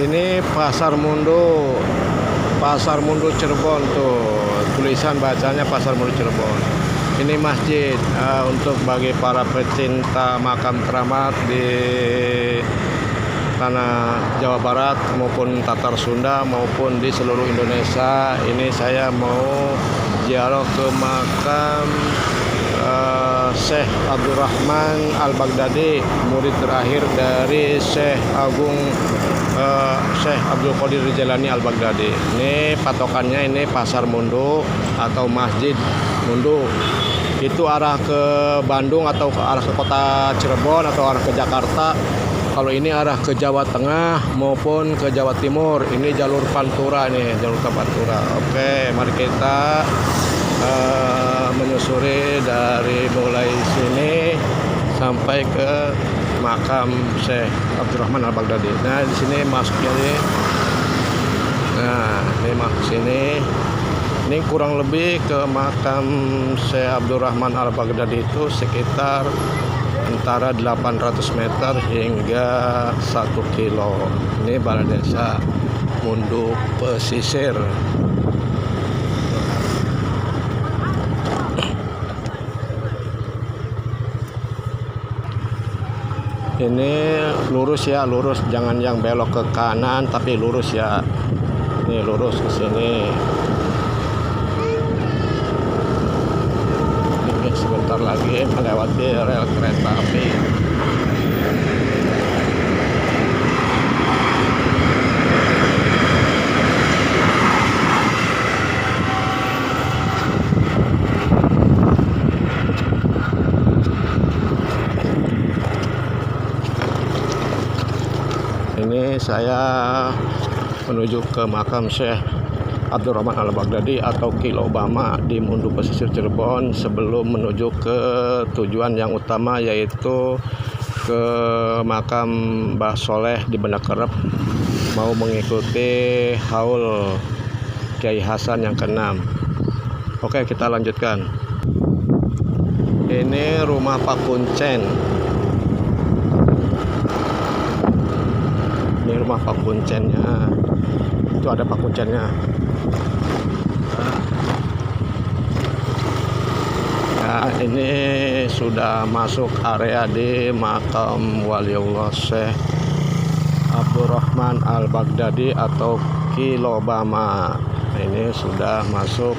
Ini Pasar Mundu Cirebon tuh, tulisan bacanya Pasar Mundu Cirebon. Ini masjid untuk bagi para pecinta makam keramat di tanah Jawa Barat maupun Tatar Sunda maupun di seluruh Indonesia. Ini saya mau ziarah ke makam Syekh Abdurrahman Al-Baghdadi, murid terakhir dari Syekh Abdul Qadir Jailani Al-Baghdadi. Ini patokannya ini Pasar Mundu atau Masjid Mundu. Itu arah ke Bandung atau ke arah ke kota Cirebon atau arah ke Jakarta. Kalau ini arah ke Jawa Tengah maupun ke Jawa Timur. Ini jalur Pantura nih, jalur ke Pantura. Oke, mari kita menyusuri dari mulai sini sampai ke makam Syekh Abdurrahman Al-Baghdadi. Nah, di sini masuknya ini. Nah, ini masuk sini. Ini kurang lebih ke makam Syekh Abdurrahman Al-Baghdadi itu sekitar antara 800 meter hingga 1 kilo. Ini Balai Desa Mundu Pesisir. Ini lurus ya, lurus, jangan yang belok ke kanan tapi lurus ya. Ini lurus ke sini. Ini sebentar lagi melewati rel kereta api. Ini saya menuju ke makam Syekh Abdurrahman Al-Baghdadi atau Kilobama di Mundu Pesisir Cirebon sebelum menuju ke tujuan yang utama yaitu ke makam Mbah Soleh di Banda Kerep, mau mengikuti haul Kiai Hasan yang ke-6. Oke, kita lanjutkan. Ini rumah Pak Kuncen. Ini rumah Pak Kuncennya. Itu ada Pak Kuncennya. Nah, ini sudah masuk area di makam Waliullah Syekh Abdurrahman Al-Baghdadi atau Kilobama. Ini sudah masuk.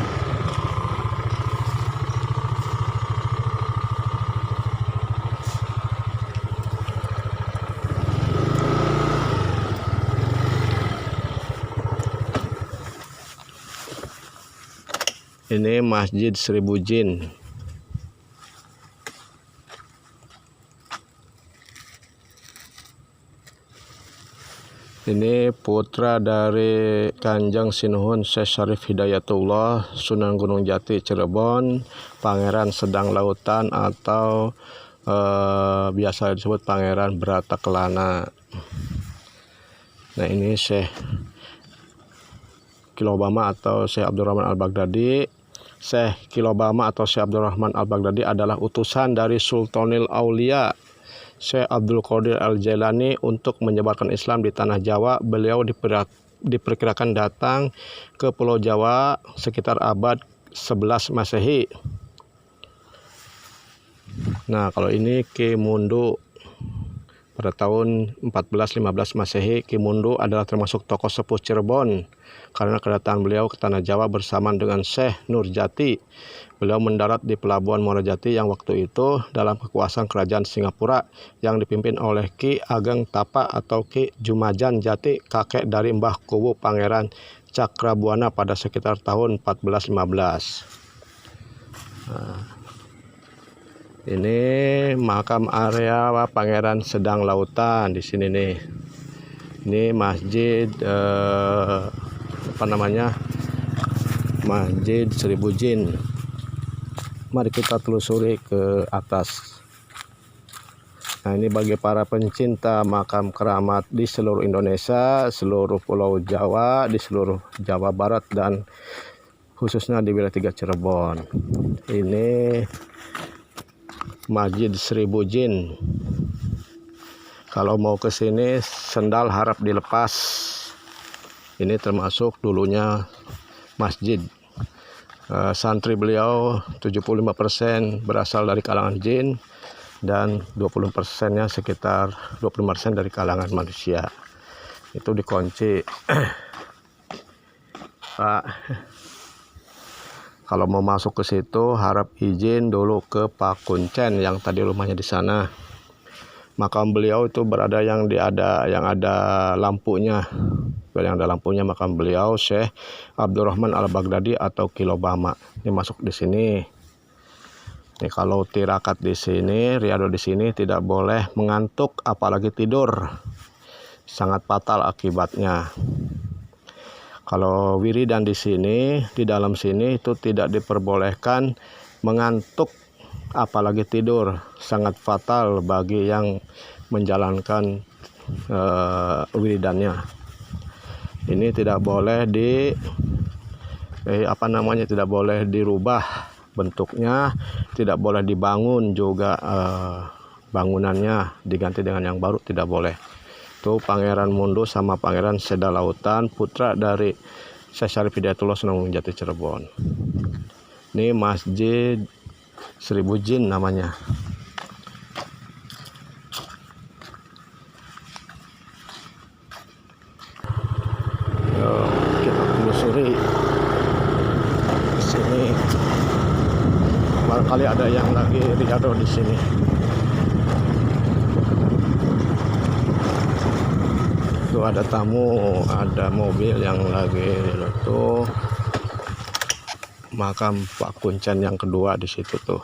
Ini Masjid Seribu Jin. Ini putra dari Kanjeng Sinuhun Syekh Syarif Hidayatullah, Sunan Gunung Jati Cirebon, Pangeran Sedang Lautan atau biasa disebut Pangeran Bratakelana. Nah, ini Syekh Kilobama atau Syekh Abdurrahman Al-Baghdadi. Syekh Kilobama atau Syekh Abdurrahman Al-Baghdadi adalah utusan dari Sultanil Aulia Syekh Abdul Qadir Al-Jailani untuk menyebarkan Islam di tanah Jawa. Beliau diperkirakan datang ke Pulau Jawa sekitar abad 11 Masehi. Nah, kalau ini Ki Mundu pada tahun 1415 Masehi. Ki Mundu adalah termasuk tokoh sepuh Cirebon karena kedatangan beliau ke tanah Jawa bersamaan dengan Syekh Nurjati. Beliau mendarat di pelabuhan Muarajati yang waktu itu dalam kekuasaan kerajaan Singapura yang dipimpin oleh Ki Ageng Tapa atau Ki Jumajan Jati, kakek dari Mbah Kuwu Pangeran Cakrabuana pada sekitar tahun 1415. Nah, ini makam area Pangeran Sedang Lautan di sini nih. Ini masjid Masjid Seribu Jin. Mari kita telusuri ke atas. Nah, ini bagi para pencinta makam keramat di seluruh Indonesia, seluruh Pulau Jawa, di seluruh Jawa Barat dan khususnya di wilayah 3 Cirebon. Ini Masjid Seribu Jin. Kalau mau ke sini sendal harap dilepas. Ini termasuk dulunya masjid. Santri beliau 75% berasal dari kalangan jin dan 20%-nya sekitar 20% dari kalangan manusia. Itu dikunci. Pak, kalau mau masuk ke situ harap izin dulu ke Pak Kuncen yang tadi rumahnya di sana. Makam beliau itu berada yang ada lampunya. Yang ada lampunya makam beliau Syekh Abdurrahman Al-Baghdadi atau Kilobama. Ini masuk di sini. Ini kalau tirakat di sini, riado di sini tidak boleh mengantuk apalagi tidur. Sangat fatal akibatnya. Kalau wiridan di sini, di dalam sini itu tidak diperbolehkan mengantuk apalagi tidur. Sangat fatal bagi yang menjalankan wiridannya. Ini tidak boleh tidak boleh dirubah bentuknya, tidak boleh dibangun juga bangunannya diganti dengan yang baru, tidak boleh. Itu Pangeran Mundu sama Pangeran Seda Lautan, putra dari Syekh Syarif Hidayatullah Sunan Gunung Jati Cirebon. Ini Masjid 1000 Jin namanya. Yuk, kita telusuri di sini. Barangkali ada yang lagi riado di sini. Tuh ada tamu, ada mobil yang lagi tuh. Makam Pak Kuncen yang kedua di situ tuh.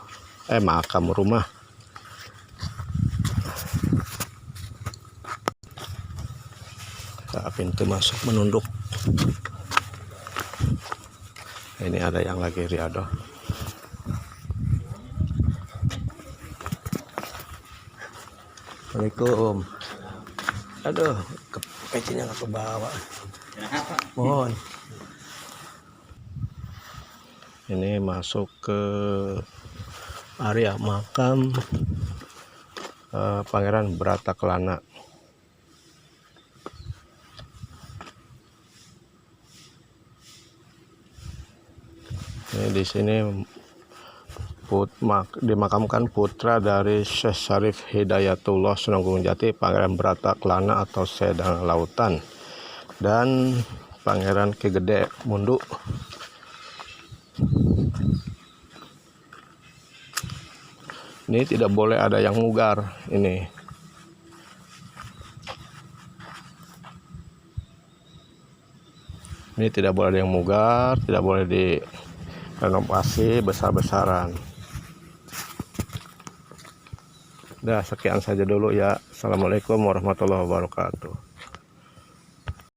Makam rumah. Pintu masuk menunduk. Ini ada yang lagi riado. Assalamualaikum. Aduh, pecinya nggak kebawa. Mohon. Ini masuk ke area makam Pangeran Brataklana. Ini di sini dimakamkan putra dari Syekh Syarif Hidayatullah Sunan Gunung Jati, Pangeran Brataklana atau Sedang Lautan, dan Pangeran Ki Gede Mundu. Ini tidak boleh ada yang mugar ini. Ini tidak boleh ada yang mugar, tidak boleh direnovasi besar-besaran. Dah, sekian saja dulu ya. Assalamualaikum warahmatullahi wabarakatuh.